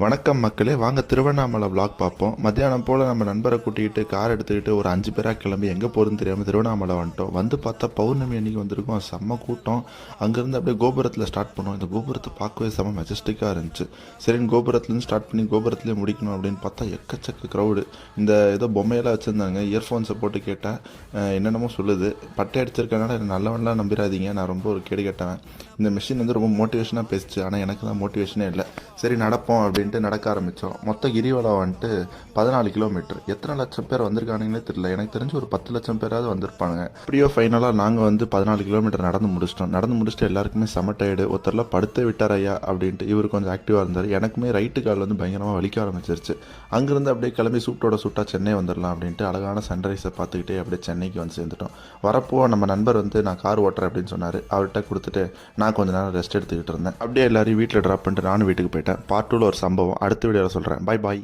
வணக்கம் மக்களே, வாங்க திருவண்ணாமலை vlog பார்ப்போம். மத்தியானம் போல் நம்ம நண்பரை கூட்டிகிட்டு கார் எடுத்துக்கிட்டு ஒரு 5 பேராக கிளம்பி எங்கே போகிறதுன்னு தெரியாமல் திருவண்ணாமலை வந்துட்டோம். வந்து பார்த்தா பௌர்ணமி அன்றைக்கி வந்திருக்கோம். செம்ம கூட்டம். அங்கேருந்து அப்படியே கோபுரத்தில் ஸ்டார்ட் பண்ணோம். இந்த கோபுரத்தை பார்க்கவே செம்ம மெஜஸ்டிக்காக இருந்துச்சு. சரின்னு கோபுரத்துலேருந்து ஸ்டார்ட் பண்ணி கோபுரத்துலேயே முடிக்கணும் அப்படின்னு பார்த்தா எக்கச்சக்க க்ரௌடு. இந்த ஏதோ பொம்மையெல்லாம் வச்சுருந்தாங்க. இயர்ஃபோன்ஸை போட்டு கேட்டேன், என்னென்னமோ சொல்லுது. பட்டை அடிச்சிருக்கனால நல்லவன்லாம் நம்பிடாதீங்க, நான் ரொம்ப ஒரு கேடு கேட்டவன். இந்த மிஷின் வந்து ரொம்ப மோட்டிவேஷனாக பேசிச்சு, ஆனால் எனக்கு தான் மோட்டிவேஷனே இல்லை. சரி நடப்போம் அப்படின்ட்டு நடக்க ஆரம்பித்தோம். மொத்த கிரிவலம் வந்துட்டு 14 கிலோமீட்டர். எத்தனை லட்சம் பேர் வந்திருக்கானுங்களே தெரியல. எனக்கு தெரிஞ்சு ஒரு 10 லட்சம் பேராவது வந்திருப்பாங்க. இப்படியோ ஃபைனலாக நாங்கள் வந்து 14 கிலோமீட்டர் நடந்து முடிச்சிட்டோம். நடந்து முடிச்சுட்டு எல்லாருக்குமே செம டயர்டு. ஒருத்தர்லாம் படுத்தே விட்டார் ஐயா அப்படின்ட்டு. இவர் கொஞ்சம் ஆக்டிவாக இருந்தார். எனக்குமே ரைட்டு கால் வந்து பயங்கரமாக வலிக்க ஆரம்பிச்சிருச்சு. அங்கேருந்து அப்படியே கிளம்பி சூட்டோட சூட்டாக சென்னை வந்துடலாம் அப்படின்ட்டு அழகான சன்ரைஸை பார்த்துக்கிட்டே அப்படியே சென்னைக்கு வந்து சேர்ந்துட்டோம். வரப்போ நம்ம நண்பர் வந்து நான் கார் ஓட்டுறேன் அப்படின்னு சொன்னார். அவர்கிட்ட கொடுத்துட்டு நான் கொஞ்சம் நேரம் ரெஸ்ட் எடுத்துக்கிட்டு இருந்தேன். அப்படியே எல்லாரையும் வீட்டில் ட்ராப் பண்ணிட்டு நானும் வீட்டுக்கு போயிட்டேன். பார்ட் 2ல ஒரு சம்பவம் அடுத்த வீடியோவில் சொல்கிறேன். Bye bye.